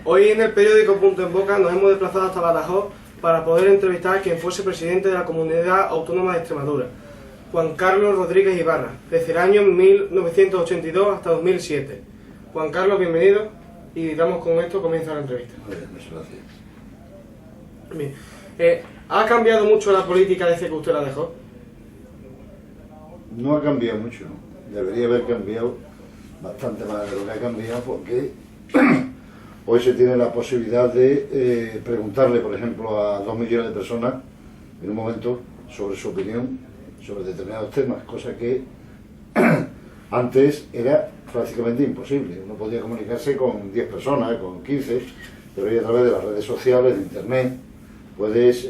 Hoy en el periódico Punto en Boca nos hemos desplazado hasta Badajoz para poder entrevistar a quien fuese presidente de la Comunidad Autónoma de Extremadura, Juan Carlos Rodríguez Ibarra, desde el año 1982 hasta 2007. Juan Carlos, bienvenido, y damos con esto comienza la entrevista. Muchas gracias. Bien. ¿Ha cambiado mucho la política desde que usted la dejó? No ha cambiado mucho, ¿no? Debería haber cambiado bastante más de lo que ha cambiado, porque hoy se tiene la posibilidad de preguntarle, por ejemplo, a 2 millones de personas en un momento sobre su opinión sobre determinados temas, cosa que antes era prácticamente imposible. Uno podía comunicarse con 10 personas, con 15, pero hoy a través de las redes sociales, de internet, puedes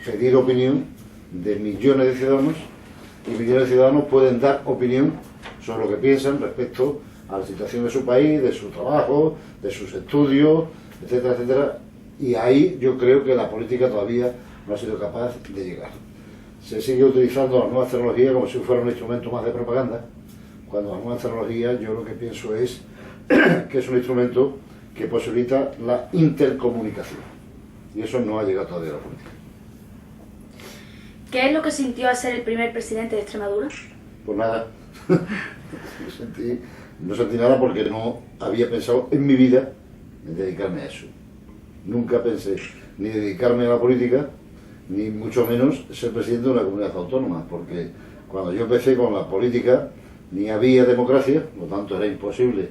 pedir opinión de millones de ciudadanos, y millones de ciudadanos pueden dar opinión sobre lo que piensan respecto a la situación de su país, de su trabajo, de sus estudios, etcétera, etcétera. Y ahí yo creo que la política todavía no ha sido capaz de llegar. Se sigue utilizando las nuevas tecnologías como si fuera un instrumento más de propaganda, cuando las nuevas tecnologías yo lo que pienso es que es un instrumento que posibilita la intercomunicación. Y eso no ha llegado todavía a la política. ¿Qué es lo que sintió al ser el primer presidente de Extremadura? Pues nada, no sentí nada porque no había pensado en mi vida en dedicarme a eso. Nunca pensé ni dedicarme a la política, ni mucho menos ser presidente de una comunidad autónoma, porque cuando yo empecé con la política ni había democracia, por lo tanto era imposible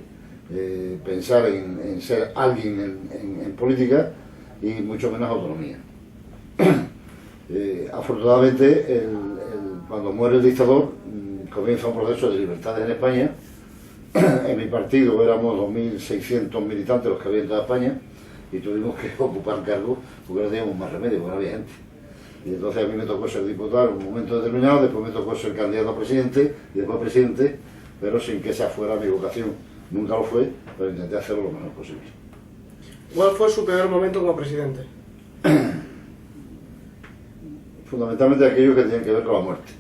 pensar en ser alguien en política, y mucho menos autonomía. Afortunadamente, cuando muere el dictador, comienza un proceso de libertades en España. En mi partido éramos 2.600 militantes los que había en toda España, y tuvimos que ocupar cargos porque no teníamos más remedio, porque no había gente. Y entonces a mí me tocó ser diputado en un momento determinado, después me tocó ser candidato a presidente, y después presidente, pero sin que esa fuera mi vocación. Nunca lo fue, pero intenté hacerlo lo mejor posible. ¿Cuál fue su peor momento como presidente? Fundamentalmente aquellos que tenían que ver con la muerte.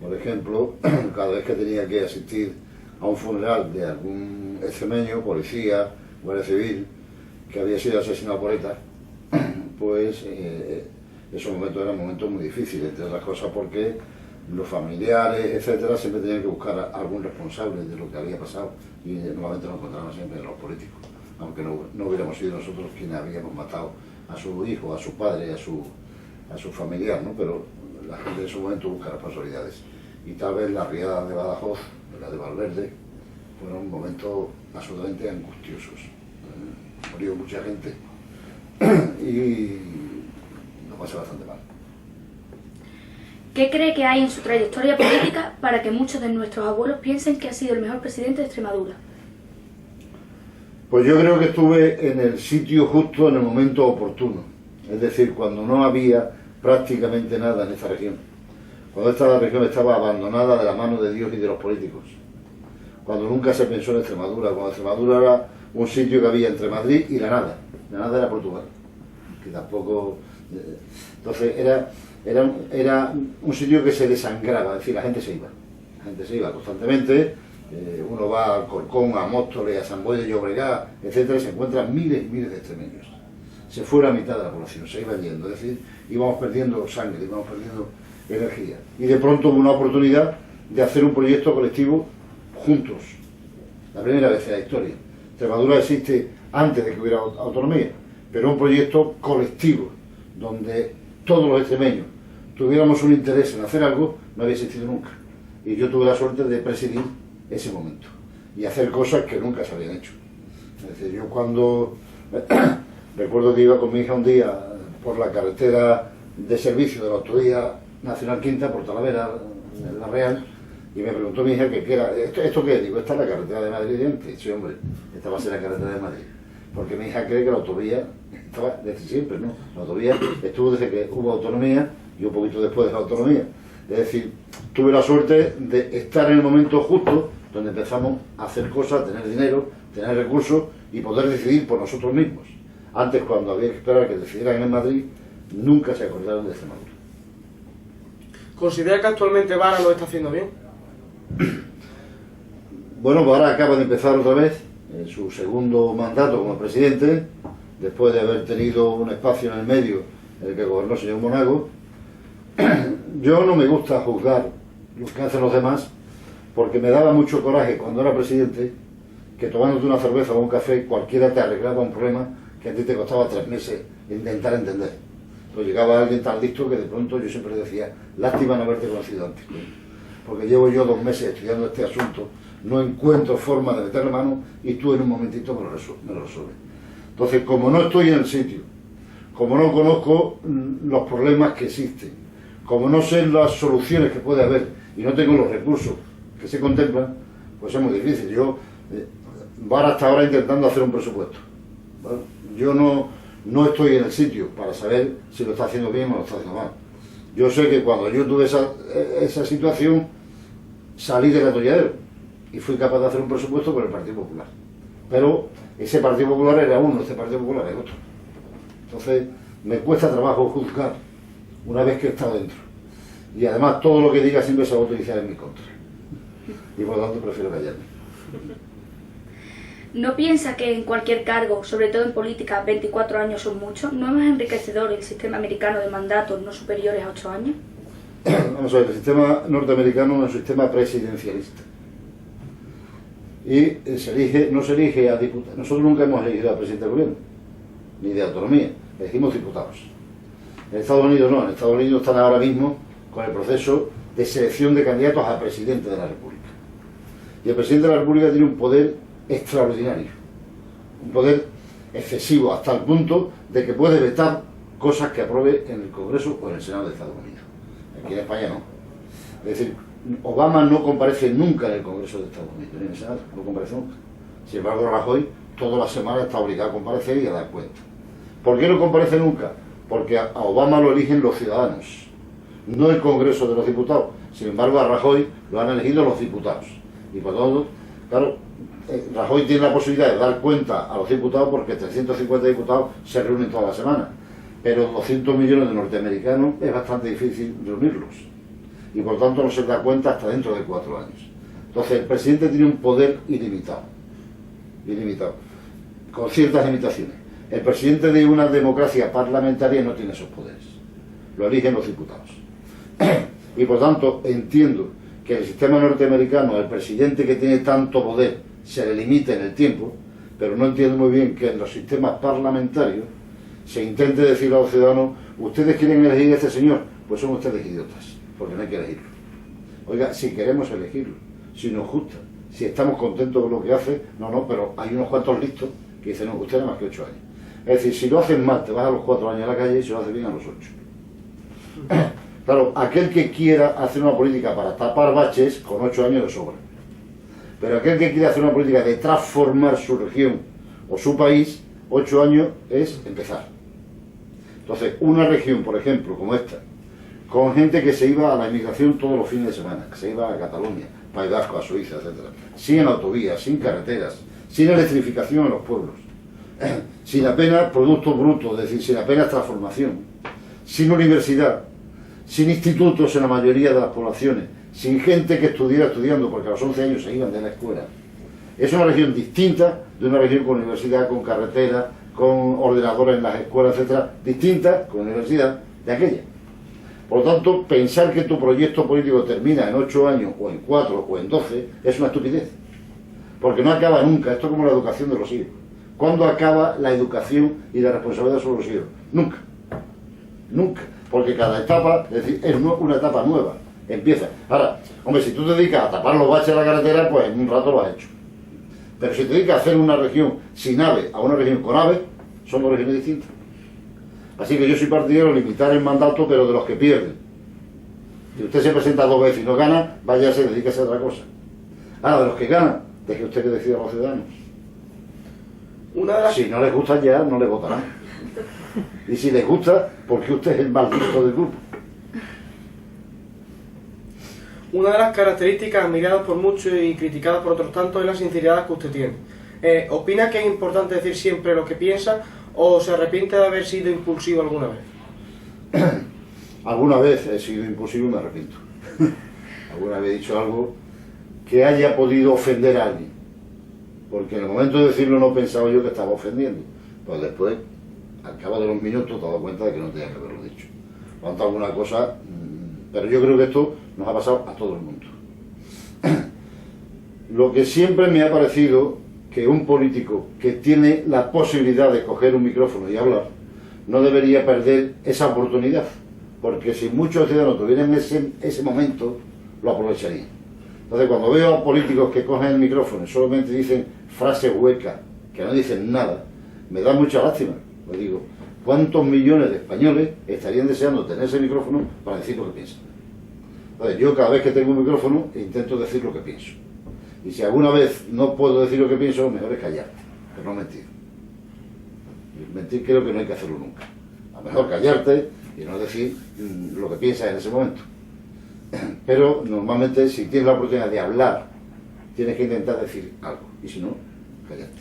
Por ejemplo, cada vez que tenía que asistir a un funeral de algún extremeño, policía, guardia civil, que había sido asesinado por ETA, pues esos momentos eran momentos muy difíciles, entre otras cosas porque los familiares, etcétera, siempre tenían que buscar a algún responsable de lo que había pasado, y normalmente lo encontraban siempre en los políticos, aunque no hubiéramos sido nosotros quienes habíamos matado a su hijo, a su padre, a su familiar, ¿no? Pero la gente en su momento busca responsabilidades. Y tal vez la riada de Badajoz, la de Valverde, fueron momentos absolutamente angustiosos. Murió mucha gente y lo pasé bastante mal. ¿Qué cree que hay en su trayectoria política para que muchos de nuestros abuelos piensen que ha sido el mejor presidente de Extremadura? Pues yo creo que estuve en el sitio justo en el momento oportuno. Es decir, cuando no había prácticamente nada en esta región. Cuando esta región estaba abandonada de la mano de Dios y de los políticos. Cuando nunca se pensó en Extremadura. Cuando Extremadura era un sitio que había entre Madrid y la nada. La nada era Portugal. Que tampoco... Entonces era un sitio que se desangraba. Es decir, la gente se iba. La gente se iba constantemente. Uno va a Alcorcón, a Móstoles, a San Boi de Llobregat, etcétera, y se encuentran miles y miles de extremeños. Se fue la mitad de la población, se iba yendo, es decir, íbamos perdiendo sangre, íbamos perdiendo energía. Y de pronto hubo una oportunidad de hacer un proyecto colectivo juntos, la primera vez en la historia. Extremadura existe antes de que hubiera autonomía, pero un proyecto colectivo, donde todos los extremeños tuviéramos un interés en hacer algo, no había existido nunca. Y yo tuve la suerte de presidir ese momento y hacer cosas que nunca se habían hecho. Es decir, yo cuando... Recuerdo que iba con mi hija un día por la carretera de servicio de la Autovía Nacional Quinta, por Talavera, en La Real, y me preguntó mi hija que qué era. ¿Esto qué es? Digo, esta es la carretera de Madrid de antes. Sí, hombre, esta va a ser la carretera de Madrid. Porque mi hija cree que la autovía estaba desde siempre, ¿no? La autovía estuvo desde que hubo autonomía y un poquito después de la autonomía. Es decir, tuve la suerte de estar en el momento justo donde empezamos a hacer cosas, tener dinero, tener recursos y poder decidir por nosotros mismos. Antes, cuando había que esperar a que decidieran en Madrid, nunca se acordaron de Extremadura. ¿Considera que actualmente Vara lo está haciendo bien? Bueno, pues ahora acaba de empezar otra vez, en su segundo mandato como presidente, después de haber tenido un espacio en el medio en el que gobernó el señor Monago. Yo no me gusta juzgar lo que hacen los demás, porque me daba mucho coraje cuando era presidente que tomándote una cerveza o un café cualquiera te arreglaba un problema que a ti te costaba 3 meses intentar entender. Entonces llegaba alguien tan listo que de pronto yo siempre decía, lástima no haberte conocido antes, porque llevo yo 2 meses estudiando este asunto, no encuentro forma de meterle mano y tú en un momentito me lo resuelves. Entonces, como no estoy en el sitio, como no conozco los problemas que existen, como no sé las soluciones que puede haber y no tengo los recursos que se contemplan, pues es muy difícil. Yo hasta ahora intentando hacer un presupuesto, ¿vale? Yo no estoy en el sitio para saber si lo está haciendo bien o lo está haciendo mal. Yo sé que cuando yo tuve esa situación salí del atolladero y fui capaz de hacer un presupuesto con el Partido Popular, pero ese Partido Popular era uno, este Partido Popular era otro. Entonces me cuesta trabajo juzgar una vez que he estado dentro, y además todo lo que diga siempre se va a utilizar en mi contra, y por lo tanto prefiero callarme. ¿No piensa que en cualquier cargo, sobre todo en política, 24 años son muchos? ¿No es más enriquecedor el sistema americano de mandatos no superiores a 8 años? Vamos a ver, el sistema norteamericano es un sistema presidencialista. Y no se elige a diputados. Nosotros nunca hemos elegido a presidente de gobierno, ni de autonomía, elegimos diputados. En Estados Unidos no, en Estados Unidos están ahora mismo con el proceso de selección de candidatos a presidente de la República. Y el presidente de la República tiene un poder extraordinario, un poder excesivo, hasta el punto de que puede vetar cosas que apruebe en el Congreso o en el Senado de Estados Unidos. Aquí en España no. Es decir, Obama no comparece nunca en el Congreso de Estados Unidos, ni en el Senado, no comparece nunca. Sin embargo, Rajoy todas las semanas está obligado a comparecer y a dar cuenta. ¿Por qué no comparece nunca? Porque a Obama lo eligen los ciudadanos, no el Congreso de los Diputados. Sin embargo, a Rajoy lo han elegido los diputados. Y por todo, claro, Rajoy tiene la posibilidad de dar cuenta a los diputados porque 350 diputados se reúnen toda la semana, pero 200 millones de norteamericanos es bastante difícil reunirlos, y por tanto no se da cuenta hasta dentro de 4 años. Entonces el presidente tiene un poder ilimitado, con ciertas limitaciones. El presidente de una democracia parlamentaria no tiene esos poderes, lo eligen los diputados. Y por tanto entiendo que en el sistema norteamericano el presidente que tiene tanto poder se le limita en el tiempo, pero no entiendo muy bien que en los sistemas parlamentarios se intente decir a los ciudadanos, ustedes quieren elegir a este señor, pues son ustedes idiotas, porque no hay que elegirlo. Oiga, si queremos elegirlo, si nos gusta, si estamos contentos con lo que hace, no, pero hay unos cuantos listos que dicen, no, usted tiene más que 8 años. Es decir, si lo hacen mal, te vas a los 4 años a la calle, y si lo haces bien, a los 8. Claro, aquel que quiera hacer una política para tapar baches, con 8 años de sobra. Pero aquel que quiere hacer una política de transformar su región o su país, 8 años es empezar. Entonces, una región, por ejemplo, como esta, con gente que se iba a la inmigración todos los fines de semana, que se iba a Cataluña, País Vasco, a Suiza, etc., sin autovías, sin carreteras, sin electrificación en los pueblos, sin apenas producto bruto, es decir, sin apenas transformación, sin universidad, sin institutos en la mayoría de las poblaciones, sin gente que estuviera estudiando, porque a los 11 años se iban de la escuela. Es una región distinta de una región con universidad, con carretera, con ordenadores en las escuelas, etcétera, distinta con universidad de aquella. Por lo tanto, pensar que tu proyecto político termina en 8 años, o en 4, o en 12, es una estupidez. Porque no acaba nunca. Esto es como la educación de los hijos. ¿Cuándo acaba la educación y la responsabilidad sobre los hijos? Nunca. Nunca. Porque cada etapa, es decir, es una etapa nueva. Empieza. Ahora, hombre, si tú te dedicas a tapar los baches de la carretera, pues en un rato lo has hecho. Pero si te dedicas a hacer una región sin ave a una región con ave, son dos regiones distintas. Así que yo soy partidario de limitar el mandato, pero de los que pierden. Si usted se presenta 2 veces y no gana, váyase, dedíquese a otra cosa. Ahora, de los que ganan, deje usted que decida a los ciudadanos. Si no les gusta ya, no les votarán. Y si les gusta, porque usted es el maldito del grupo. Una de las características admiradas por muchos y criticadas por otros tantos es la sinceridad que usted tiene. ¿Opina que es importante decir siempre lo que piensa o se arrepiente de haber sido impulsivo alguna vez? Alguna vez he sido impulsivo y me arrepiento. Alguna vez he dicho algo que haya podido ofender a alguien. porque en el momento de decirlo no pensaba yo que estaba ofendiendo. Pues después, al cabo de los minutos, te has dado cuenta de que no tenía que haberlo dicho. Cuanto alguna cosa, pero yo creo que esto nos ha pasado a todo el mundo. Lo que siempre me ha parecido que un político que tiene la posibilidad de coger un micrófono y hablar, no debería perder esa oportunidad, porque si muchos ciudadanos tuvieran ese momento, lo aprovecharían. Entonces, cuando veo a políticos que cogen el micrófono y solamente dicen frases huecas, que no dicen nada, me da mucha lástima. Pues digo, ¿cuántos millones de españoles estarían deseando tener ese micrófono para decir lo que piensan? Entonces, yo cada vez que tengo un micrófono intento decir lo que pienso. Y si alguna vez no puedo decir lo que pienso, mejor es callarte, pero no mentir. Mentir creo que no hay que hacerlo nunca. A lo mejor callarte y no decir lo que piensas en ese momento. Pero normalmente si tienes la oportunidad de hablar, tienes que intentar decir algo. Y si no, callarte.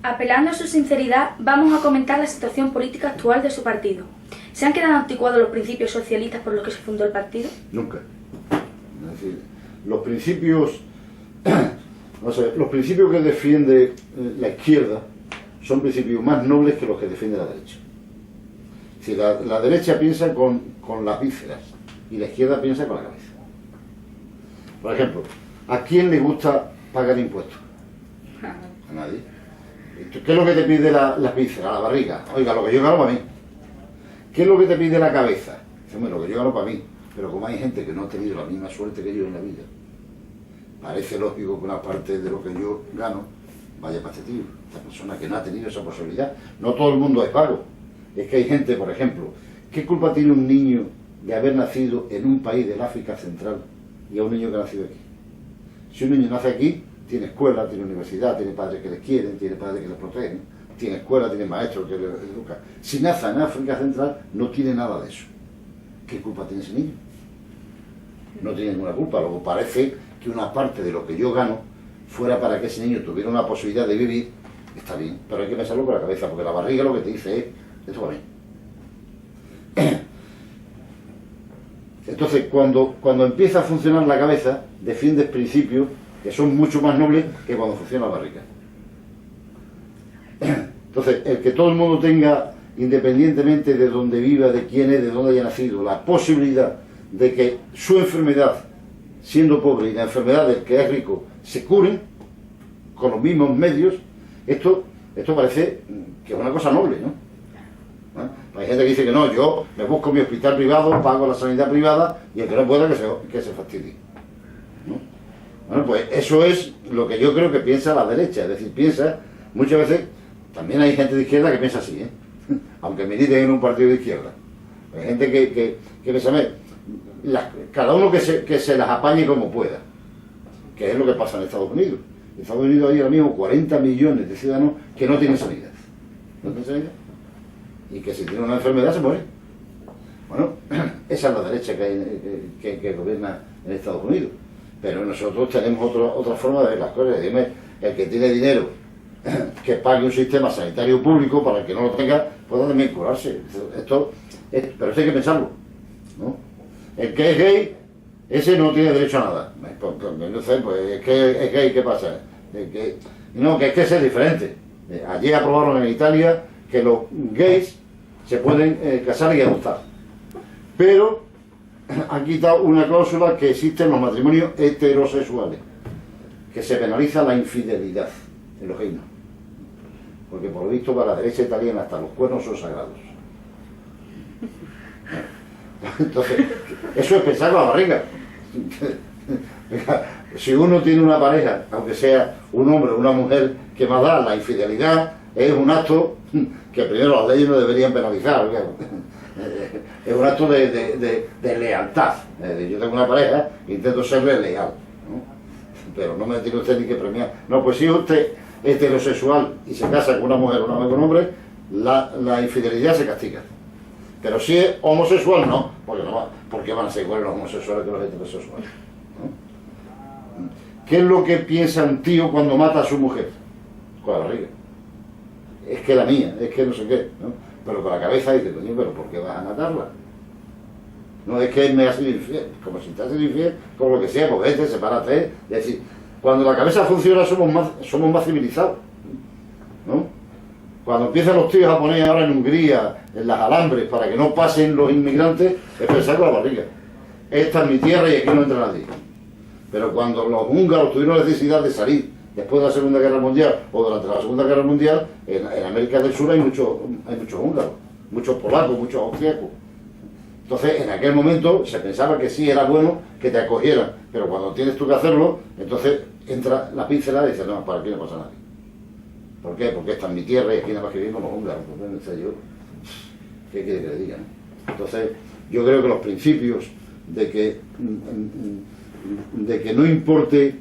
Apelando a su sinceridad, vamos a comentar la situación política actual de su partido. ¿Se han quedado anticuados los principios socialistas por los que se fundó el partido? Nunca. Es decir, los principios, no sé, los principios que defiende la izquierda son principios más nobles que los que defiende la derecha. Si la derecha piensa con las vísceras y la izquierda piensa con la cabeza. Por ejemplo, ¿a quién le gusta pagar impuestos? A nadie. ¿Qué es lo que te pide las vísceras, la barriga? Oiga, lo que yo gano para mí. ¿Qué es lo que te pide la cabeza? Dice, lo que yo gano para mí. Pero como hay gente que no ha tenido la misma suerte que yo en la vida, parece lógico que una parte de lo que yo gano vaya para este tío. Esta persona que no ha tenido esa posibilidad. No todo el mundo es vago. Es que hay gente, por ejemplo, ¿qué culpa tiene un niño de haber nacido en un país del África Central y a un niño que ha nacido aquí? Si un niño nace aquí, tiene escuela, tiene universidad, tiene padres que les quieren, tiene padres que les protegen, tiene escuela, tiene maestros que les educan. Si nace en África Central, no tiene nada de eso. ¿Qué culpa tiene ese niño? No tiene ninguna culpa. Luego parece que una parte de lo que yo gano fuera para que ese niño tuviera una posibilidad de vivir, está bien, pero hay que pensarlo con la cabeza, porque la barriga lo que te dice es, esto va bien. Entonces, cuando empieza a funcionar la cabeza, defiendes principios que son mucho más nobles que cuando funciona la barriga. Entonces, el que todo el mundo tenga, independientemente de dónde viva, de quién es, de dónde haya nacido, la posibilidad de que su enfermedad, siendo pobre, y la enfermedad del que es rico, se curen con los mismos medios, esto parece que es una cosa noble, ¿no? Hay gente que dice que no, yo me busco mi hospital privado, pago la sanidad privada, y el que no pueda que se fastidie, ¿no? Bueno, pues eso es lo que yo creo que piensa la derecha, es decir, piensa, muchas veces, también hay gente de izquierda que piensa así, aunque militen en un partido de izquierda. Hay gente que piensa, cada uno que se las apañe como pueda, que es lo que pasa en Estados Unidos. En Estados Unidos hay ahora mismo 40 millones de ciudadanos que no tienen sanidad. ¿No tienen sanidad? Y que si tienen una enfermedad se mueren. Bueno, esa es la derecha que gobierna en Estados Unidos. Pero nosotros tenemos otra forma de ver las cosas. Dime, el que tiene dinero, que pague un sistema sanitario público para el que no lo tenga, pueda también curarse. Pero esto hay que pensarlo, ¿no? El que es gay, ese no tiene derecho a nada. No sé, pues es que es gay, ¿qué pasa? No, que es que ese es diferente. Allí aprobaron en Italia que los gays se pueden casar y adoptar. Pero han quitado una cláusula que existe en los matrimonios heterosexuales, que se penaliza la infidelidad en los gays, no. Porque por lo visto para la derecha italiana hasta los cuernos son sagrados. Entonces, eso es pensar con la barriga. Si uno tiene una pareja, aunque sea un hombre o una mujer, que más da, la infidelidad es un acto que primero las leyes no deberían penalizar. Es un acto de lealtad. Yo tengo una pareja e intento serle leal, ¿no? Pero no me tiene usted ni que premiar. No, pues si usted es heterosexual y se casa con una mujer o con un hombre, la infidelidad se castiga. Pero si es homosexual, no, porque van a ser iguales los homosexuales que los heterosexuales, ¿no? ¿Qué es lo que piensa un tío cuando mata a su mujer? Con la barriga. Es que la mía, es que no sé qué, ¿no? Pero con la cabeza dice, coño, pero ¿por qué vas a matarla? No es que él me ha sido infiel, como si te ha sido infiel, como lo que sea, pues vete, sepárate, es decir, Cuando la cabeza funciona somos más civilizados, ¿no? Cuando empiezan los tíos a poner ahora en Hungría, en las alambres, para que no pasen los inmigrantes, es pensar con la barriga. Esta es mi tierra y aquí no entra nadie. Pero cuando los húngaros tuvieron la necesidad de salir después de la Segunda Guerra Mundial o durante la Segunda Guerra Mundial, en América del Sur hay muchos húngaros, muchos polacos, muchos austriacos. Entonces, en aquel momento se pensaba que sí era bueno que te acogieran, pero cuando tienes tú que hacerlo, entonces entra la pincelada y dices, no, para aquí no pasa nadie. ¿Por qué? Porque esta es mi tierra y aquí nada más que vivimos los húngaros. ¿Qué quiere que le diga? Entonces, yo creo que los principios de que no importe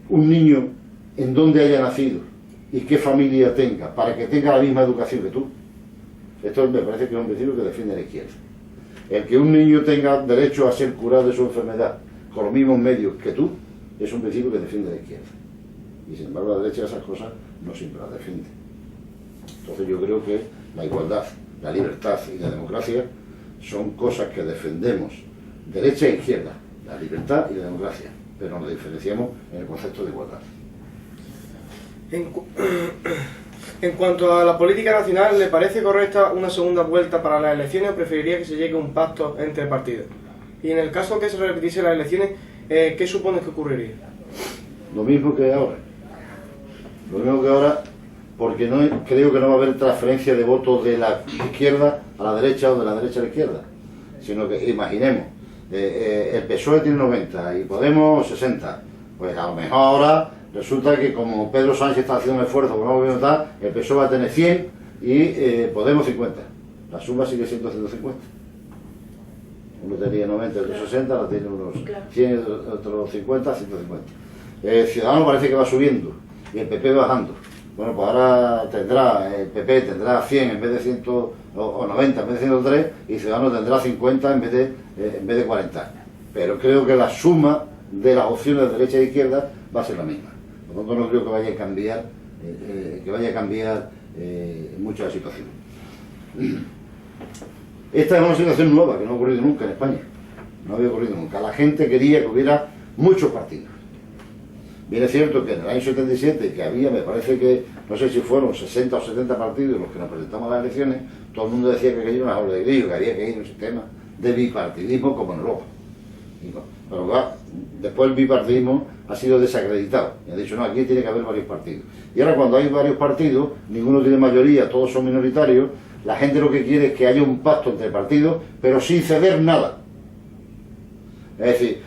un niño en dónde haya nacido y qué familia tenga, para que tenga la misma educación que tú, esto me parece que es un principio que defiende la izquierda. El que un niño tenga derecho a ser curado de su enfermedad con los mismos medios que tú, es un principio que defiende la izquierda. Y sin embargo la derecha esas cosas no siempre las defiende. Entonces yo creo que la igualdad, la libertad y la democracia son cosas que defendemos, derecha e izquierda, la libertad y la democracia, pero nos diferenciamos en el concepto de igualdad. En cuanto a la política nacional, ¿le parece correcta una segunda vuelta para las elecciones o preferiría que se llegue a un pacto entre partidos? Y en el caso que se repitiese las elecciones, ¿qué supone que ocurriría? Lo mismo que ahora. Lo mismo que ahora, porque no creo que no va a haber transferencia de votos de la izquierda a la derecha o de la derecha a la izquierda, sino que imaginemos, el PSOE tiene 90 y Podemos 60, pues a lo mejor ahora resulta que como Pedro Sánchez está haciendo un esfuerzo por no gobierno tal, el PSOE va a tener 100 y Podemos 50. La suma sigue siendo 150. Uno tenía 90, otro 60, ahora tiene unos 100, otros 50, 150. Ciudadanos parece que va subiendo y el PP bajando. Bueno, pues ahora el PP tendrá 100 en vez de 100 o 90 en vez de 103 y Ciudadanos tendrá 50 en vez de 40. Pero creo que la suma de las opciones de derecha e izquierda va a ser la misma. Por lo tanto, no creo que vaya a cambiar, mucho la situación. Esta es una situación nueva que no ha ocurrido nunca en España. No había ocurrido nunca. La gente quería que hubiera muchos partidos. Bien es cierto que en el año 77, que había, me parece que, no sé si fueron 60 o 70 partidos los que nos presentamos a las elecciones, todo el mundo decía que aquello era una jaula de grillo, que había que ir a un sistema de bipartidismo como en Europa. Pero después el bipartidismo ha sido desacreditado. Y ha dicho, no, aquí tiene que haber varios partidos. Y ahora cuando hay varios partidos, ninguno tiene mayoría, todos son minoritarios, la gente lo que quiere es que haya un pacto entre partidos, pero sin ceder nada. Es decir,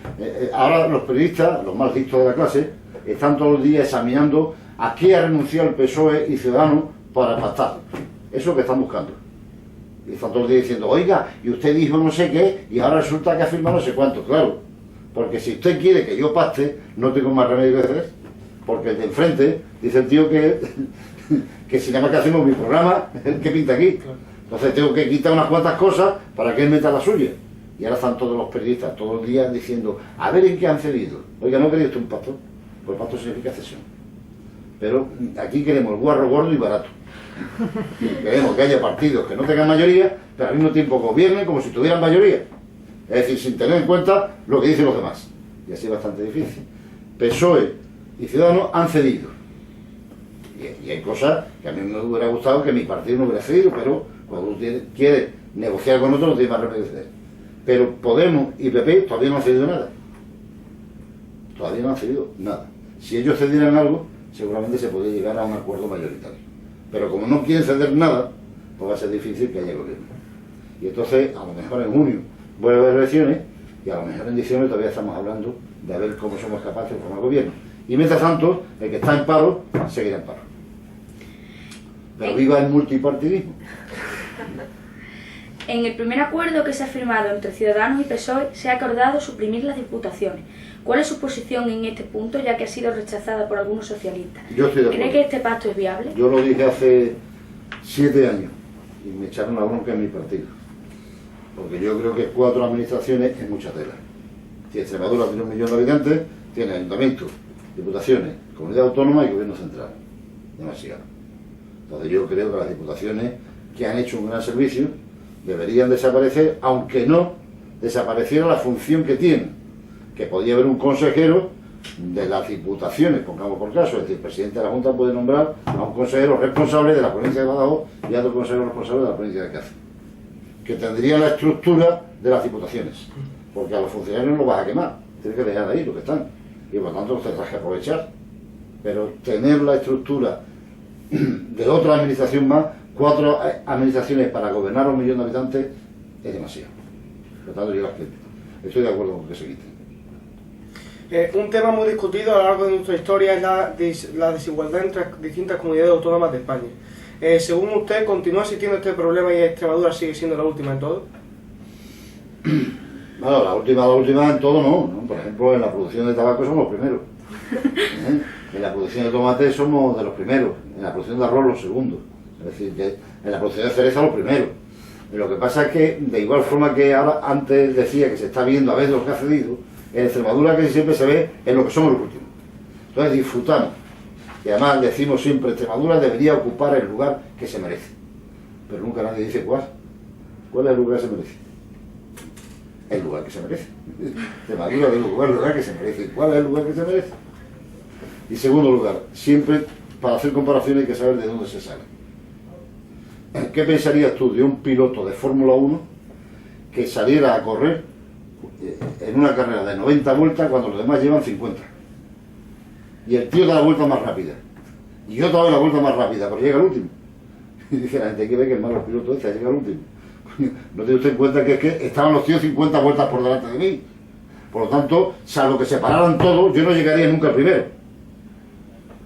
ahora los periodistas, los más listos de la clase, están todos los días examinando a qué ha renunciado el PSOE y Ciudadanos para pactar. Eso es lo que están buscando. Y están todos los días diciendo, oiga, y usted dijo no sé qué, y ahora resulta que afirma no sé cuánto. Claro, porque si usted quiere que yo pacte, no tengo más remedio que hacer. Porque el de enfrente dice el tío que si nada más que hacemos mi programa, ¿qué pinta aquí? Entonces tengo que quitar unas cuantas cosas para que él meta la suya. Y ahora están todos los periodistas todos los días diciendo, a ver en qué han cedido. Oiga, ¿no queréis usted un pacto? Pues pacto significa cesión. Pero aquí queremos el guarro gordo y barato. Queremos que haya partidos que no tengan mayoría, pero al mismo tiempo gobiernen como si tuvieran mayoría. Es decir, sin tener en cuenta lo que dicen los demás. Y así es bastante difícil. PSOE y Ciudadanos han cedido. Y hay cosas que a mí me hubiera gustado que mi partido no hubiera cedido, pero cuando uno quiere negociar con otro no tiene más remedio que ceder. Pero Podemos y PP todavía no han cedido nada. Todavía no han cedido nada. Si ellos cedieran algo, seguramente se podría llegar a un acuerdo mayoritario. Pero como no quieren ceder nada, pues va a ser difícil que haya gobierno. Y entonces, a lo mejor en junio vuelve a haber elecciones, y a lo mejor en diciembre todavía estamos hablando de ver cómo somos capaces de formar gobierno. Y mientras tanto, el que está en paro, seguirá en paro. Pero viva el multipartidismo. En el primer acuerdo que se ha firmado entre Ciudadanos y PSOE se ha acordado suprimir las diputaciones. ¿Cuál es su posición en este punto, ya que ha sido rechazada por algunos socialistas? Yo estoy de acuerdo. ¿Cree que este pacto es viable? Yo lo dije hace 7 años y me echaron la bronca en mi partido. Porque yo creo que 4 administraciones es mucha tela. Si Extremadura tiene 1 millón de habitantes, tiene ayuntamientos, diputaciones, comunidad autónoma y gobierno central. Demasiado. Entonces yo creo que las diputaciones que han hecho un gran servicio deberían desaparecer, aunque no desapareciera la función que tienen, que podía haber un consejero de las diputaciones, pongamos por caso, es decir, el presidente de la Junta puede nombrar a un consejero responsable de la provincia de Badajoz y a otro consejero responsable de la provincia de Cáceres, que tendría la estructura de las diputaciones, porque a los funcionarios no los vas a quemar, tienes que dejar de ahí los que están, y por lo tanto los tendrás que aprovechar, pero tener la estructura de otra administración más, 4 administraciones para gobernar a 1 millón de habitantes, es demasiado. Por lo tanto, yo las quito. Estoy de acuerdo con que se quiten. Un tema muy discutido a lo largo de nuestra historia es la desigualdad entre distintas comunidades autónomas de España. Según usted, ¿continúa existiendo este problema y Extremadura sigue siendo la última en todo? Bueno, la última en todo no. Por ejemplo, en la producción de tabaco somos los primeros. En la producción de tomate somos de los primeros. En la producción de arroz los segundos. Es decir, que en la producción de cereza los primeros. Lo que pasa es que, de igual forma que ahora antes decía que se está viendo a ver lo que ha cedido, en Extremadura casi siempre se ve en lo que somos los últimos. Entonces disfrutamos. Y además decimos siempre, Extremadura debería ocupar el lugar que se merece. Pero nunca nadie dice cuál. ¿Cuál es el lugar que se merece? El lugar que se merece. Extremadura debe ocupar el lugar que se merece. ¿Cuál es el lugar que se merece? Y segundo lugar, siempre para hacer comparaciones hay que saber de dónde se sale. ¿Qué pensarías tú de un piloto de Fórmula 1 que saliera a correr en una carrera de 90 vueltas cuando los demás llevan 50? Y el tío da la vuelta más rápida. Y yo doy la vuelta más rápida, pero llega al último. Y dice la gente, hay que ver que el malo piloto este llega al último. No tiene usted en cuenta que es que estaban los tíos 50 vueltas por delante de mí. Por lo tanto, salvo que se pararan todos, yo no llegaría nunca al primero.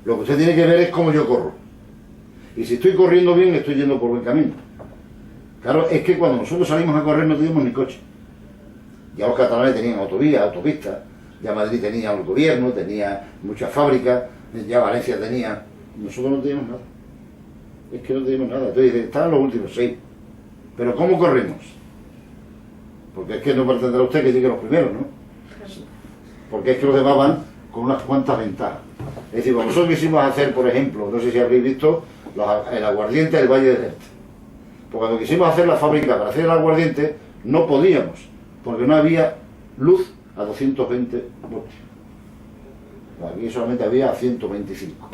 Lo que usted tiene que ver es cómo yo corro. Y si estoy corriendo bien, estoy yendo por buen camino. Claro, es que cuando nosotros salimos a correr no teníamos ni coche. Ya los catalanes tenían autovías, autopistas, ya Madrid tenía el gobierno, tenía muchas fábricas, ya Valencia tenía... Nosotros no teníamos nada. Es que no teníamos nada. Entonces, estaban los últimos, sí. Pero ¿cómo corremos? Porque es que no pretenderá usted que lleguen los primeros, ¿no? Porque es que los demás van con unas cuantas ventajas. Es decir, cuando nosotros quisimos hacer, por ejemplo, no sé si habréis visto, el aguardiente del Valle del Este. Porque cuando quisimos hacer la fábrica para hacer el aguardiente, no podíamos, porque no había luz a 220 voltios. Aquí solamente había a 125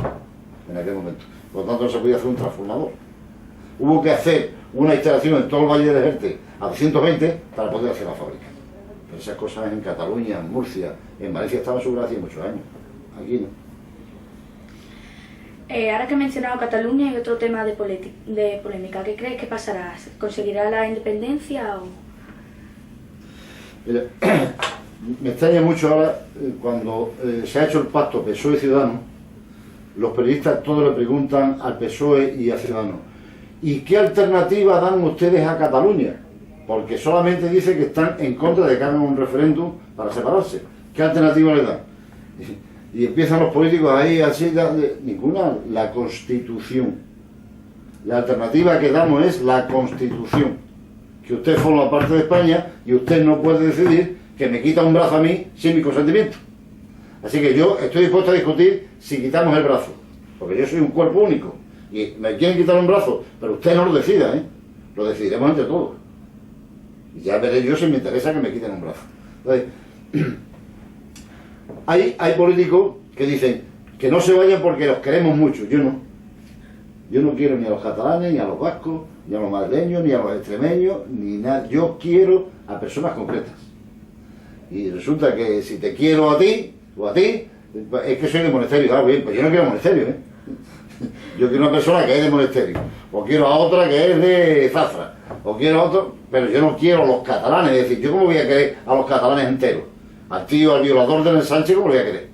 en aquel momento. Por lo tanto, no se podía hacer un transformador. Hubo que hacer una instalación en todo el Valle del Este a 220 para poder hacer la fábrica. Pero esas cosas en Cataluña, en Murcia, en Valencia estaban sobre hace muchos años. Aquí no. Ahora que he mencionado Cataluña y otro tema de polémica, ¿qué crees que pasará? ¿Conseguirá la independencia o...? Mira, me extraña mucho ahora cuando se ha hecho el pacto PSOE y Ciudadanos, los periodistas todos le preguntan al PSOE y a Ciudadanos, ¿y qué alternativa dan ustedes a Cataluña? Porque solamente dice que están en contra de que hagan un referéndum para separarse. ¿Qué alternativa le dan? Y empiezan los políticos ahí así, ninguna, la Constitución. La alternativa que damos es la Constitución. Que usted forma parte de España y usted no puede decidir que me quita un brazo a mí sin mi consentimiento. Así que yo estoy dispuesto a discutir si quitamos el brazo, porque yo soy un cuerpo único y me quieren quitar un brazo, pero usted no lo decida, ¿eh? Lo decidiremos entre todos. Y ya veré yo si me interesa que me quiten un brazo. Entonces, hay políticos que dicen que no se vayan porque los queremos mucho. Yo no. Yo no quiero ni a los catalanes, ni a los vascos, ni a los madrileños, ni a los extremeños, ni nada. Yo quiero a personas concretas. Y resulta que si te quiero a ti, o a ti, es que soy de Monesterio. Ah, bien, pues yo no quiero Monesterio, ¿eh? Yo quiero una persona que es de Monesterio. O quiero a otra que es de Zafra. O quiero a otro, pero yo no quiero a los catalanes. Es decir, ¿yo cómo voy a querer a los catalanes enteros? Al tío, al violador del Sánchez, ¿cómo lo voy a querer?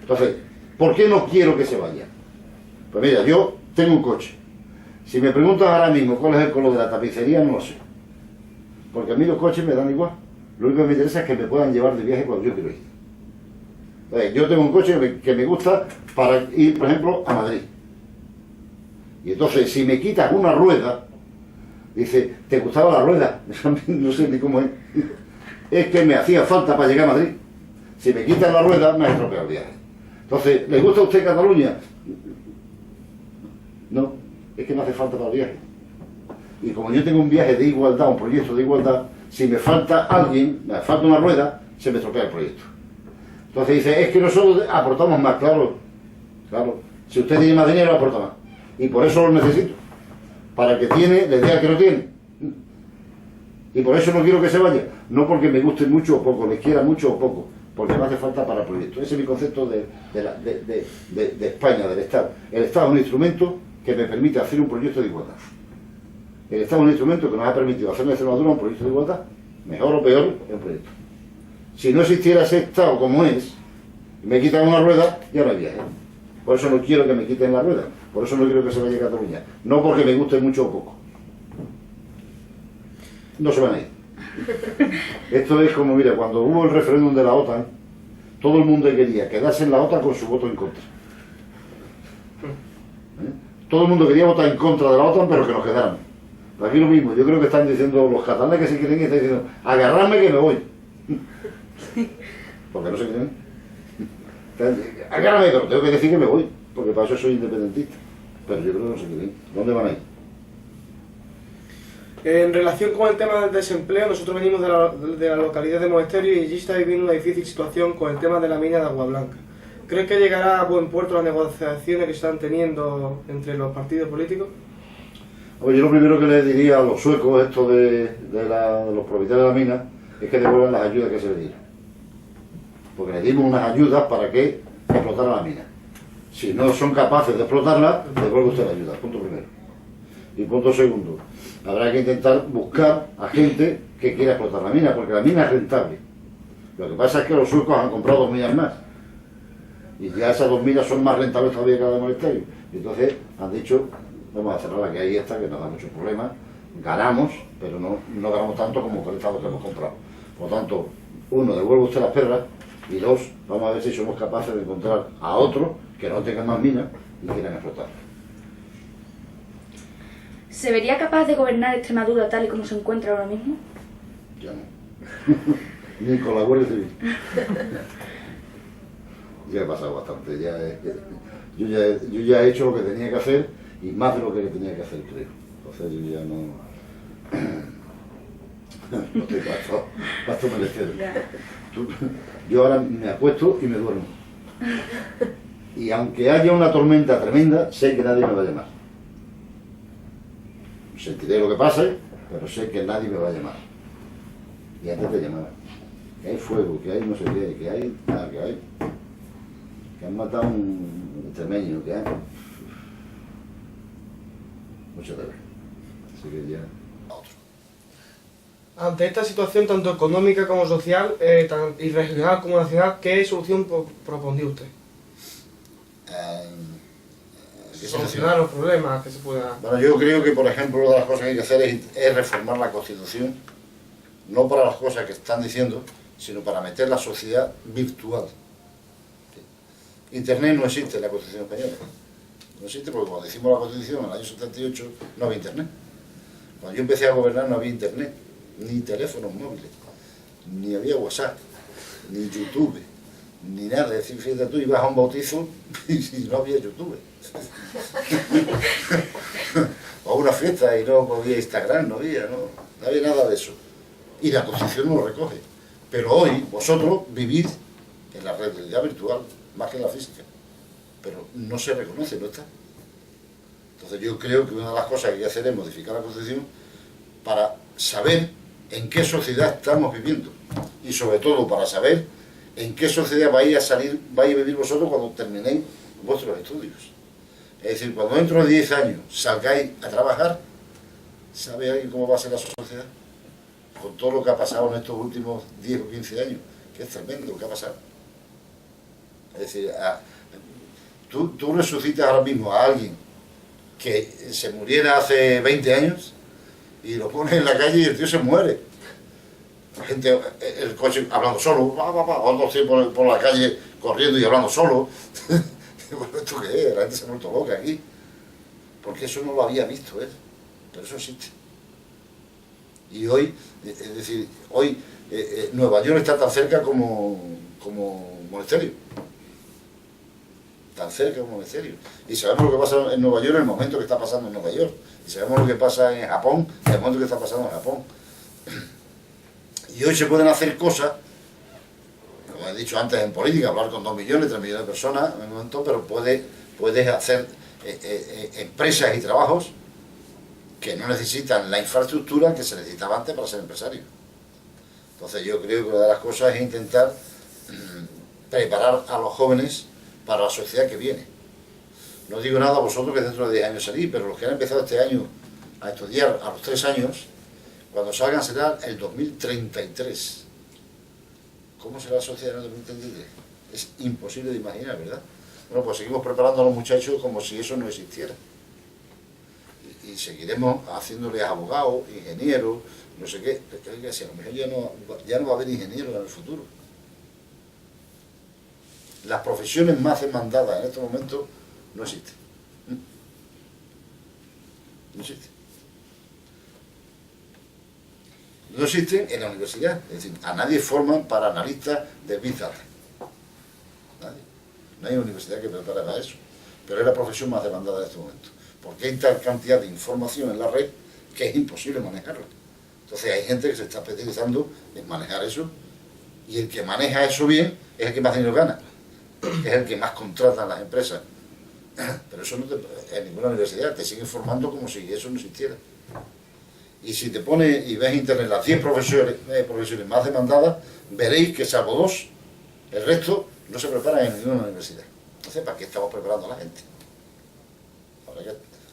Entonces, ¿por qué no quiero que se vaya? Pues mira, yo tengo un coche. Si me preguntas ahora mismo cuál es el color de la tapicería, no lo sé. Porque a mí los coches me dan igual. Lo único que me interesa es que me puedan llevar de viaje cuando yo quiero ir. Entonces, yo tengo un coche que me gusta para ir, por ejemplo, a Madrid. Y entonces, si me quitas una rueda, dice, ¿te gustaba la rueda? No sé ni cómo es. Es que me hacía falta para llegar a Madrid. Si me quitan la rueda, me ha estropeado el viaje. Entonces, ¿le gusta a usted Cataluña? No, es que me hace falta para el viaje. Y como yo tengo un viaje de igualdad, un proyecto de igualdad, si me falta alguien, me falta una rueda, se me estropea el proyecto. Entonces dice, es que nosotros aportamos más, claro, claro. Si usted tiene más dinero, aporta más. Y por eso lo necesito. Para que tiene, le diga que no tiene. Y por eso no quiero que se vaya. No porque me guste mucho o poco, les quiera mucho o poco, porque me hace falta para el proyecto. Ese es mi concepto de España, del Estado. El Estado es un instrumento que me permite hacer un proyecto de igualdad. El Estado es un instrumento que nos ha permitido hacer en Extremadura un proyecto de igualdad, mejor o peor, es un proyecto. Si no existiera ese Estado como es, me quitan una rueda, ya no hay viaje. Por eso no quiero que me quiten la rueda, por eso no quiero que se vaya a Cataluña. No porque me guste mucho o poco. No se van a ir. Esto es como, mira, cuando hubo el referéndum de la OTAN, todo el mundo quería quedarse en la OTAN con su voto en contra. Todo el mundo quería votar en contra de la OTAN, pero que nos quedáramos. Pues aquí lo mismo, yo creo que están diciendo los catalanes que se quieren ir, están diciendo, agarradme que me voy. Porque no se quieren ir. Agárrame, pero tengo que decir que me voy, porque para eso soy independentista. Pero yo creo que no se quieren ir. ¿Dónde van a ir? En relación con el tema del desempleo, nosotros venimos de la localidad de Monasterio y allí está viviendo una difícil situación con el tema de la mina de Agua Blanca. ¿Crees que llegará a buen puerto las negociaciones que están teniendo entre los partidos políticos? Oye, yo lo primero que les diría a los suecos, esto de los propietarios de la mina, es que devuelvan las ayudas que se les dieron. Porque les dimos unas ayudas para que explotaran la mina. Si no son capaces de explotarla, devuelve usted la ayuda, punto primero. Y punto segundo, habrá que intentar buscar a gente que quiera explotar la mina, porque la mina es rentable. Lo que pasa es que los suecos han comprado 2 minas más. Y ya esas 2 minas son más rentables todavía que la de Monasterio. Y entonces han dicho, vamos a cerrar la que hay esta, que nos da muchos problemas. Ganamos, pero no ganamos tanto como con el estado que hemos comprado. Por lo tanto, uno, devuelve usted las perras, y dos, vamos a ver si somos capaces de encontrar a otro que no tenga más minas y quieran explotar. ¿Se vería capaz de gobernar Extremadura tal y como se encuentra ahora mismo? Ya no. Ni con la Guardia Civil. Ya he pasado bastante. Yo ya he hecho lo que tenía que hacer y más de lo que tenía que hacer, creo. Entonces yo ya no... no estoy para esto merecer. Yo ahora me acuesto y me duermo. Y aunque haya una tormenta tremenda, sé que nadie me va a llamar. Sentiré lo que pase, pero sé que nadie me va a llamar. Y antes te llamaban. Que hay fuego, que hay no sé qué, que hay nada, que han matado a un extremeño, que hay... Mucho debe. Así que ya... Ante esta situación tanto económica como social, y regional como nacional, ¿qué solución propondría usted? Solucionar los problemas que se puedan... Bueno, yo creo que, por ejemplo, una de las cosas que hay que hacer es reformar la Constitución, no para las cosas que están diciendo, sino para meter la sociedad virtual. Internet no existe en la Constitución española. No existe porque cuando hicimos la Constitución en el año 78 no había Internet. Cuando yo empecé a gobernar no había Internet, ni teléfonos móviles, ni había WhatsApp, ni YouTube, ni nada. Es decir, fíjate tú, ibas a un bautizo y no había YouTube. O a una fiesta y no había Instagram, no había nada de eso. Y la Constitución no lo recoge. Pero hoy vosotros vivís en la realidad virtual más que en la física. Pero no se reconoce, no está. Entonces yo creo que una de las cosas que hay que hacer es modificar la Constitución para saber en qué sociedad estamos viviendo. Y sobre todo para saber en qué sociedad vais a vivir vosotros cuando terminéis vuestros estudios. Es decir, cuando dentro de 10 años salgáis a trabajar, ¿sabe alguien cómo va a ser la sociedad? Con todo lo que ha pasado en estos últimos 10 o 15 años, que es tremendo lo que ha pasado. Es decir, tú resucitas ahora mismo a alguien que se muriera hace 20 años y lo pones en la calle y el tío se muere. La gente, el coche hablando solo, otros tíos por la calle corriendo y hablando solo. ¿Esto qué es? La gente se ha vuelto loca aquí. Porque eso no lo había visto él, pero eso existe. Y hoy, es decir, hoy Nueva York está tan cerca como Monasterio. Tan cerca como Monasterio. Y sabemos lo que pasa en Nueva York en el momento que está pasando en Nueva York. Y sabemos lo que pasa en Japón en el momento que está pasando en Japón. Y hoy se pueden hacer cosas, como he dicho antes en política, hablar con 2 millones, 3 millones de personas en un momento, pero puedes hacer empresas y trabajos que no necesitan la infraestructura que se necesitaba antes para ser empresario. Entonces yo creo que una de las cosas es intentar preparar a los jóvenes para la sociedad que viene. No digo nada a vosotros que dentro de 10 años salís, pero los que han empezado este año a estudiar a los 3 años, cuando salgan será el 2033. ¿Cómo será la sociedad en el 2033? Es imposible de imaginar, ¿verdad? Bueno, pues seguimos preparando a los muchachos como si eso no existiera. Y seguiremos haciéndoles abogados, ingenieros, no sé qué. Si a lo mejor ya no va a haber ingenieros en el futuro. Las profesiones más demandadas en estos momentos no existen. No existen. No existen en la universidad. Es decir, a nadie forman para analistas de Big Data. Nadie. No hay universidad que prepare para eso. Pero es la profesión más demandada en este momento. Porque hay tal cantidad de información en la red que es imposible manejarla. Entonces hay gente que se está especializando en manejar eso, y el que maneja eso bien es el que más dinero gana, es el que más contratan las empresas. Pero eso no en ninguna universidad te siguen formando como si eso no existiera. Y si te pones y ves en internet las 10 profesiones más demandadas, veréis que salvo 2, el resto no se preparan en ninguna universidad. Entonces, ¿para qué estamos preparando a la gente?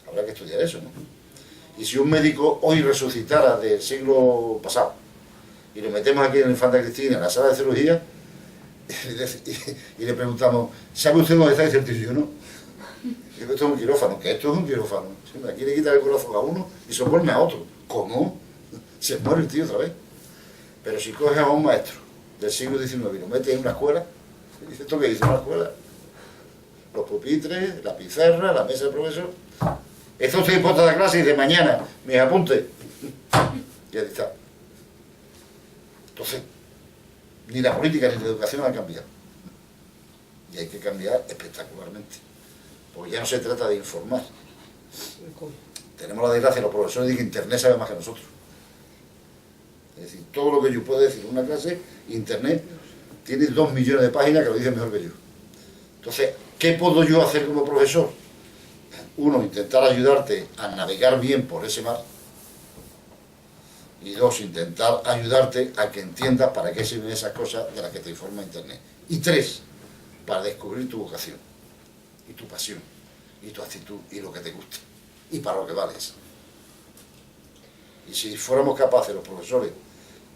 Habrá que estudiar eso, ¿no? Y si un médico hoy resucitara del siglo pasado y lo metemos aquí en el Infanta Cristina, en la sala de cirugía, y le preguntamos, ¿sabe usted dónde está? Y dice el tío, yo no. Esto es un quirófano. ¿Qué esto es un quirófano? Aquí le quitan el corazón a uno y se pone a otro. ¿Cómo? Se muere el tío otra vez. Pero si coges a un maestro del siglo XIX y lo metes en una escuela, y dice, ¿esto qué dice una escuela? Los pupitres, la pizarra, la mesa del profesor. ¿Está usted dispuesto a dar clase? Y dice, mañana, mis apuntes. Y ahí está. Entonces, ni la política ni la educación han cambiado. Y hay que cambiar espectacularmente. Porque ya no se trata de informar. Tenemos la desgracia, los profesores de que Internet sabe más que nosotros. Es decir, todo lo que yo puedo decir en una clase, Internet tiene 2 millones de páginas que lo dicen mejor que yo. Entonces, ¿qué puedo yo hacer como profesor? Uno, intentar ayudarte a navegar bien por ese mar. Y 2, intentar ayudarte a que entiendas para qué sirven esas cosas de las que te informa Internet. Y 3, para descubrir tu vocación, y tu pasión, y tu actitud, y lo que te gusta, y para lo que vales. Y si fuéramos capaces, los profesores,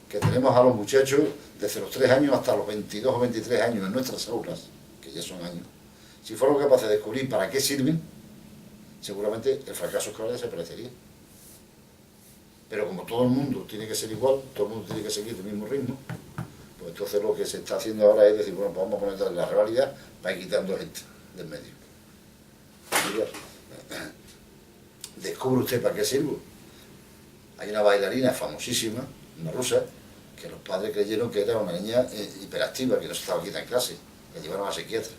que tenemos a los muchachos desde los 3 años hasta los 22 o 23 años en nuestras aulas, que ya son años, si fuéramos capaces de descubrir para qué sirven, seguramente el fracaso escolar desaparecería. Pero como todo el mundo tiene que ser igual, todo el mundo tiene que seguir el mismo ritmo, pues entonces lo que se está haciendo ahora es decir, bueno, pues vamos a poner la rivalidad para ir quitando gente del medio. Descubre usted para qué sirvo. Hay una bailarina famosísima, una rusa, que los padres creyeron que era una niña hiperactiva, que no se estaba quieta en clase, la llevaron a psiquiatra.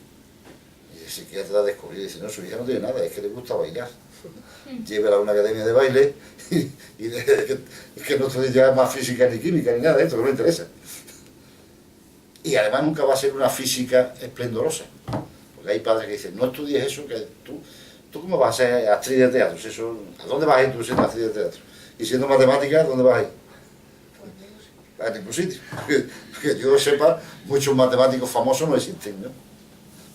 Y el psiquiatra descubrió y dice, no, su hija no tiene nada, es que le gusta bailar. Llévela a una academia de baile y que no te lleva más física ni química ni nada de esto, que no le interesa. Y además nunca va a ser una física esplendorosa. Porque hay padres que dicen, no estudies eso, que tú cómo vas a ser actriz de teatro. Si eso, ¿a dónde vas a ir tú siendo actriz de teatro? Y siendo matemática, ¿dónde vas a ir? A ningún sitio. Que yo sepa, muchos matemáticos famosos no existen, ¿no?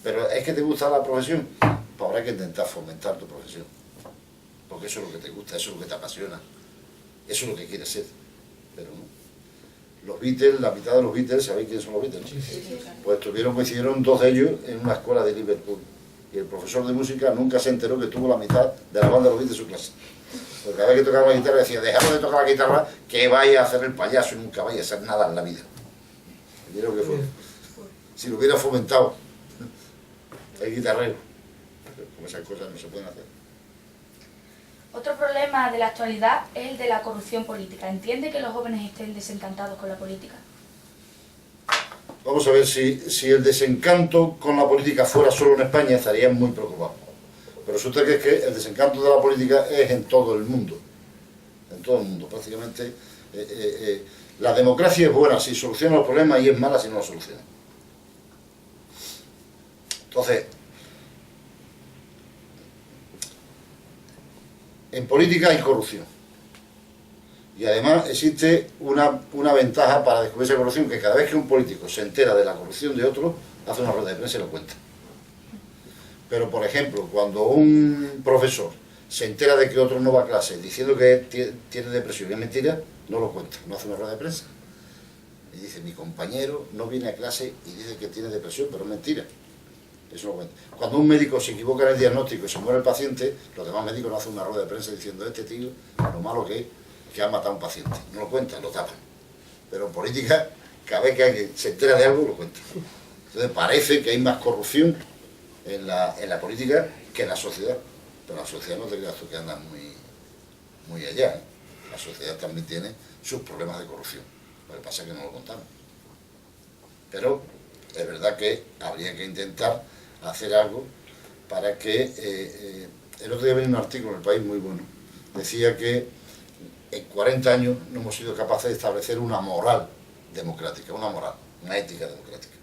Pero es que te gusta la profesión, pues habrá que intentar fomentar tu profesión. Porque eso es lo que te gusta, eso es lo que te apasiona, eso es lo que quieres ser. Pero no. Los Beatles, la mitad de los Beatles, ¿sabéis quiénes son los Beatles? ¿No? Sí. Pues coincidieron 2 de ellos en una escuela de Liverpool. Y el profesor de música nunca se enteró que tuvo la mitad de la banda de los Beatles en su clase. Porque cada vez que tocaba la guitarra decía, dejadme de tocar la guitarra, que vaya a hacer el payaso y nunca vaya a hacer nada en la vida. Y lo que fue. Si lo hubiera fomentado el guitarrero, como esas cosas no se pueden hacer. Otro problema de la actualidad es el de la corrupción política. ¿Entiende que los jóvenes estén desencantados con la política? Vamos a ver, si el desencanto con la política fuera solo en España, estarían muy preocupados. Pero resulta que es que el desencanto de la política es en todo el mundo. En todo el mundo, prácticamente. La democracia es buena si soluciona los problemas y es mala si no los soluciona. Entonces, en política hay corrupción. Y además existe una ventaja para descubrir esa corrupción, que cada vez que un político se entera de la corrupción de otro, hace una rueda de prensa y lo cuenta. Pero, por ejemplo, cuando un profesor se entera de que otro no va a clase diciendo que tiene depresión y es mentira, no lo cuenta, no hace una rueda de prensa. Y dice, mi compañero no viene a clase y dice que tiene depresión, pero es mentira. Eso lo cuenta. Cuando un médico se equivoca en el diagnóstico y se muere el paciente, los demás médicos no hacen una rueda de prensa diciendo, este tío, lo malo que es, que ha matado a un paciente. No lo cuentan, lo tapan. Pero en política, cada vez que alguien se entera de algo, lo cuenta. Entonces parece que hay más corrupción en la política que en la sociedad. Pero la sociedad no te creas tú que anda muy allá, ¿eh? La sociedad también tiene sus problemas de corrupción. Lo que pasa es que no lo contamos. Pero es verdad que habría que intentar hacer algo para que... el otro día venía un artículo en El País muy bueno. Decía que en 40 años no hemos sido capaces de establecer una moral democrática, una ética democrática.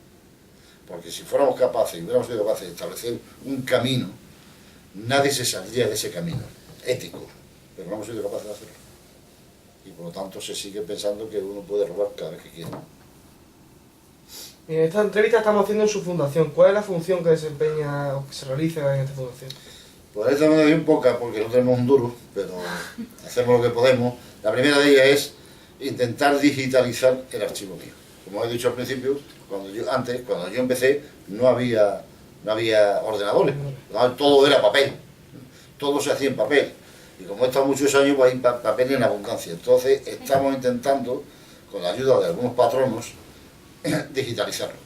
Porque si fuéramos capaces y hubiéramos sido capaces de establecer un camino, nadie se saldría de ese camino ético, pero no hemos sido capaces de hacerlo. Y por lo tanto se sigue pensando que uno puede robar cada vez que quiera. En esta entrevista estamos haciendo en su fundación. ¿Cuál es la función que desempeña o que se realiza en esta fundación? Pues esta me dio poca porque no tenemos un duro, pero hacemos lo que podemos. La primera de ellas es intentar digitalizar el archivo mío. Como he dicho al principio, cuando yo empecé no había ordenadores, todo era papel, todo se hacía en papel. Y como he estado muchos años, pues hay papel en abundancia. Entonces estamos intentando, con la ayuda de algunos patronos, digitalizarlo.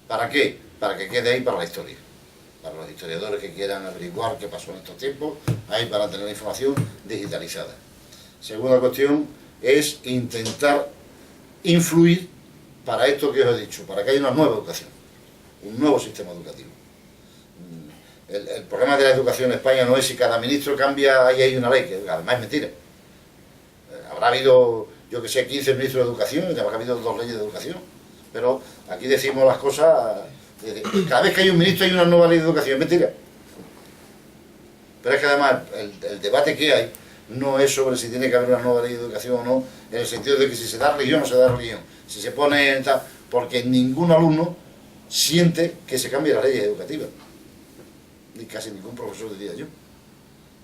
¿Para qué? Para que quede ahí para la historia. Para los historiadores que quieran averiguar qué pasó en estos tiempos, ahí para tener la información digitalizada. Segunda cuestión es intentar influir para esto que os he dicho, para que haya una nueva educación, un nuevo sistema educativo. El problema de la educación en España no es si cada ministro cambia, ahí hay una ley, que además es mentira. Habrá habido, yo que sé, 15 ministros de educación, y habrá habido 2 leyes de educación, pero aquí decimos las cosas, cada vez que hay un ministro hay una nueva ley de educación, es mentira. Pero es que además el debate que hay no es sobre si tiene que haber una nueva ley de educación o no, en el sentido de que si se da religión o no se da religión, si se pone tal, porque ningún alumno siente que se cambie la ley educativa. Ni casi ningún profesor, diría yo.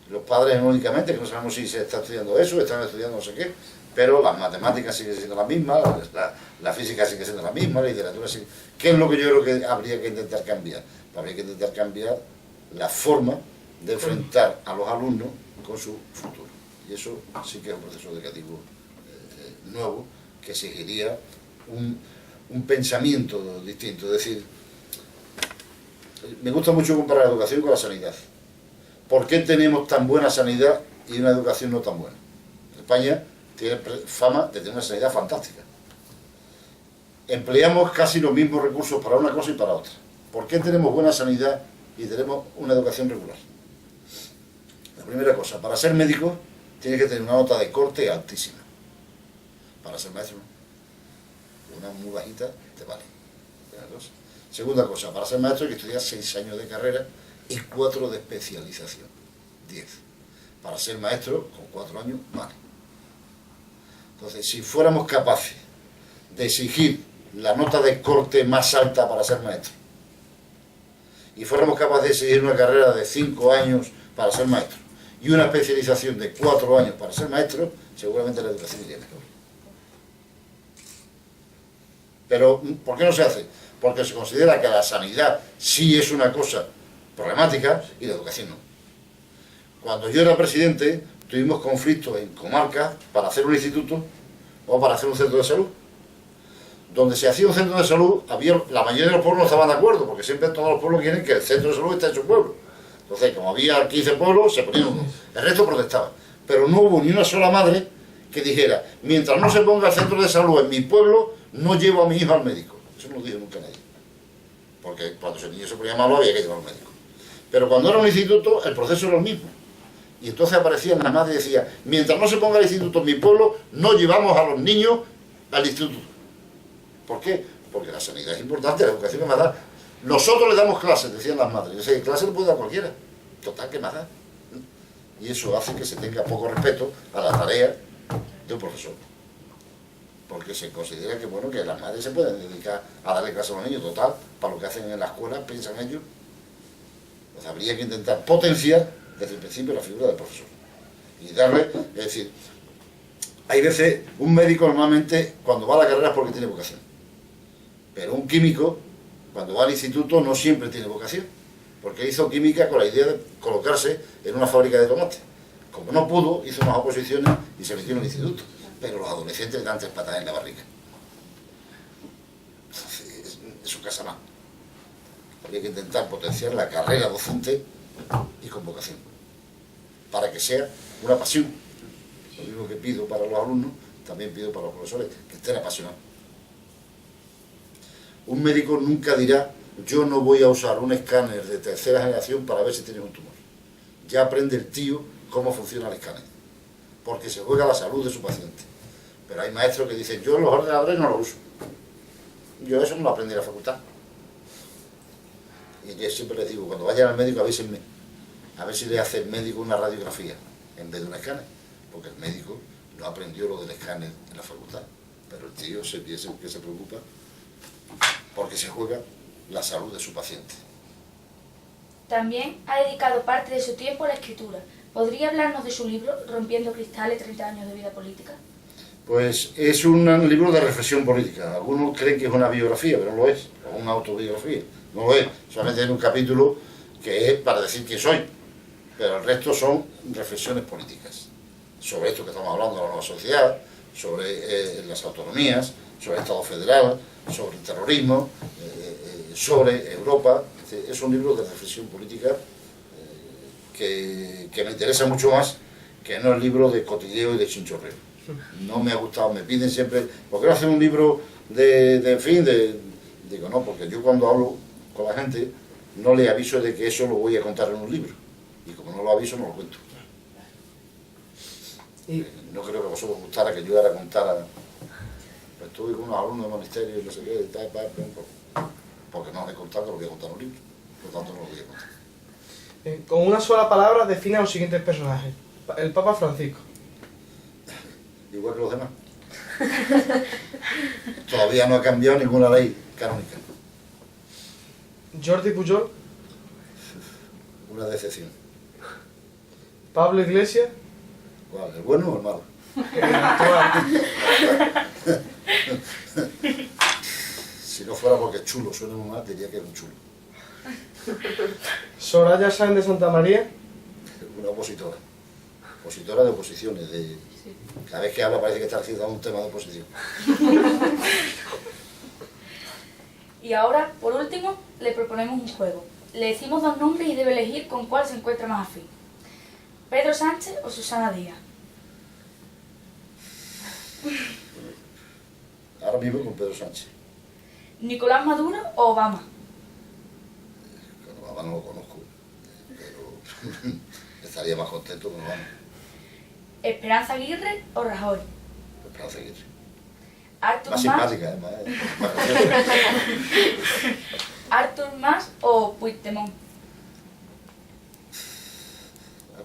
Los padres únicamente, que no sabemos si se está estudiando eso, están estudiando no sé qué, pero las matemáticas siguen siendo las mismas, la física sigue siendo la misma, la literatura sigue... ¿Qué es lo que yo creo que habría que intentar cambiar? Habría que intentar cambiar la forma de enfrentar a los alumnos con su futuro. Y eso sí que es un proceso educativo nuevo, que exigiría un pensamiento distinto. Es decir, me gusta mucho comparar la educación con la sanidad. ¿Por qué tenemos tan buena sanidad y una educación no tan buena? España tiene fama de tener una sanidad fantástica. Empleamos casi los mismos recursos para una cosa y para otra. ¿Por qué tenemos buena sanidad y tenemos una educación regular? La primera cosa, para ser médico tienes que tener una nota de corte altísima. Para ser maestro, una muy bajita te vale. Segunda cosa, para ser maestro hay que estudiar 6 años de carrera y 4 de especialización, 10. Para ser maestro, con 4 años, vale. Entonces, si fuéramos capaces de exigir la nota de corte más alta para ser maestro, y fuéramos capaces de exigir una carrera de 5 años para ser maestro, y una especialización de 4 años para ser maestro, seguramente la educación iría mejor. Pero, ¿por qué no se hace? Porque se considera que la sanidad sí es una cosa problemática y la educación no. Cuando yo era presidente, tuvimos conflictos en comarcas para hacer un instituto o para hacer un centro de salud. Donde se hacía un centro de salud, la mayoría de los pueblos no estaban de acuerdo, porque siempre todos los pueblos quieren que el centro de salud esté en su pueblo. Entonces, como había 15 pueblos, se ponían uno. El resto protestaba. Pero no hubo ni una sola madre que dijera, mientras no se ponga el centro de salud en mi pueblo, no llevo a mi hijo al médico. Eso no lo dijo nunca nadie. Porque cuando ese niño se ponía malo había que llevarlo al médico. Pero cuando era un instituto, el proceso era el mismo. Y entonces aparecían las madres y decían, mientras no se ponga el instituto en mi pueblo, no llevamos a los niños al instituto. ¿Por qué? Porque la sanidad es importante, la educación es más. Nosotros le damos clases, decían las madres. Yo sé que clase le puede dar cualquiera. Total, ¿qué más da? Y eso hace que se tenga poco respeto a la tarea de un profesor. Porque se considera que, bueno, que las madres se pueden dedicar a darle clase a los niños. Total, para lo que hacen en la escuela, piensan ellos. Pues habría que intentar potenciar desde el principio la figura del profesor. Y darle, es decir, hay veces, un médico normalmente cuando va a la carrera es porque tiene vocación. Pero un químico, cuando va al instituto, no siempre tiene vocación. Porque hizo química con la idea de colocarse en una fábrica de tomates. Como no pudo, hizo unas oposiciones y se metió en el instituto. Pero los adolescentes le dan 3 patadas en la barriga. Eso casa más. Habría que intentar potenciar la carrera docente y con vocación. Para que sea una pasión. Lo mismo que pido para los alumnos, también pido para los profesores, que estén apasionados. Un médico nunca dirá, yo no voy a usar un escáner de tercera generación para ver si tienes un tumor. Ya aprende el tío cómo funciona el escáner, porque se juega la salud de su paciente. Pero hay maestros que dicen, yo los ordenadores no los uso. Yo eso no lo aprendí en la facultad. Y yo siempre les digo, cuando vayan al médico avísenme, a ver si le hace el médico una radiografía en vez de un escáner, porque el médico no aprendió lo del escáner en la facultad, pero el tío es el que se preocupa porque se juega la salud de su paciente. También ha dedicado parte de su tiempo a la escritura. ¿Podría hablarnos de su libro, Rompiendo Cristales, 30 años de vida política? Pues es un libro de reflexión política. Algunos creen que es una biografía, pero no lo es, o una autobiografía. No lo es, solamente hay un capítulo que es para decir quién soy, pero el resto son reflexiones políticas. Sobre esto que estamos hablando de la nueva sociedad, sobre las autonomías, sobre el Estado federal, sobre el terrorismo, sobre Europa. Es un libro de reflexión política que me interesa mucho más que no el libro de cotilleo y de chinchorreo. No me ha gustado, me piden siempre, ¿por qué no hacen un libro digo, no, porque yo cuando hablo con la gente no le aviso de que eso lo voy a contar en un libro, y como no lo aviso no lo cuento. No creo que a vosotros gustara que yo ahora contara, pues estuve con unos alumnos de magisterio y no sé qué, y tal, porque no os he contado que lo voy a contar en un libro, por lo tanto no lo voy a contar. Con una sola palabra define a los siguientes personajes. El Papa Francisco. Igual que los demás. Todavía no ha cambiado ninguna ley canónica. Jordi Pujol. Una decepción. Pablo Iglesias. ¿Cuál? ¿El bueno o el malo? El actual. Si no fuera porque es chulo, suena muy mal, diría que es un chulo. Soraya Sáenz de Santa María. Una opositora. Opositora de oposiciones. Cada vez que habla parece que está haciendo un tema de oposición. Y ahora, por último, le proponemos un juego. Le decimos 2 nombres y debe elegir con cuál se encuentra más afín. ¿Pedro Sánchez o Susana Díaz? Ahora mismo con Pedro Sánchez. ¿Nicolás Maduro o Obama? Con Obama no lo conozco, pero estaría más contento con Obama. ¿Esperanza Aguirre o Rajoy? Esperanza Aguirre. ¿Artur Más Mas? simpática, además. Más graciosa. ¿Artur Mas o Puigdemont?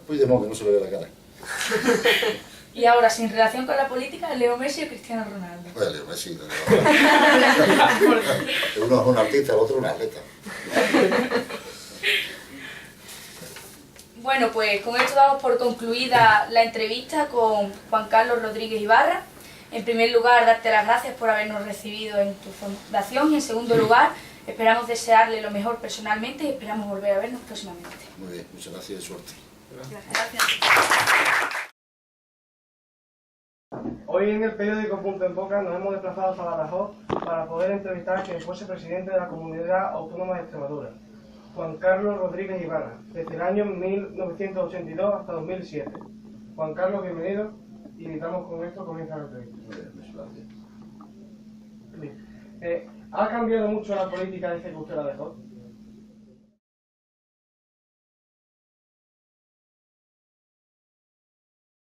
Puigdemont, que no se le ve la cara. Y ahora, sin relación con la política, ¿Leo Messi o Cristiano Ronaldo? Bueno, Leo Messi. Uno es un artista, el otro es un atleta. Bueno, pues con esto damos por concluida la entrevista con Juan Carlos Rodríguez Ibarra. En primer lugar, darte las gracias por habernos recibido en tu fundación y en segundo lugar, esperamos desearle lo mejor personalmente y esperamos volver a vernos próximamente. Muy bien, muchas gracias y suerte. Gracias. Hoy en el periódico Punto en Boca nos hemos desplazado hasta Badajoz para poder entrevistar a quien fuese presidente de la Comunidad Autónoma de Extremadura, Juan Carlos Rodríguez Ibarra, desde el año 1982 hasta 2007. Juan Carlos, bienvenido, y invitamos con esto comienza la entrevista. Muy bien, muchas gracias. ¿Ha cambiado mucho la política desde que usted la dejó?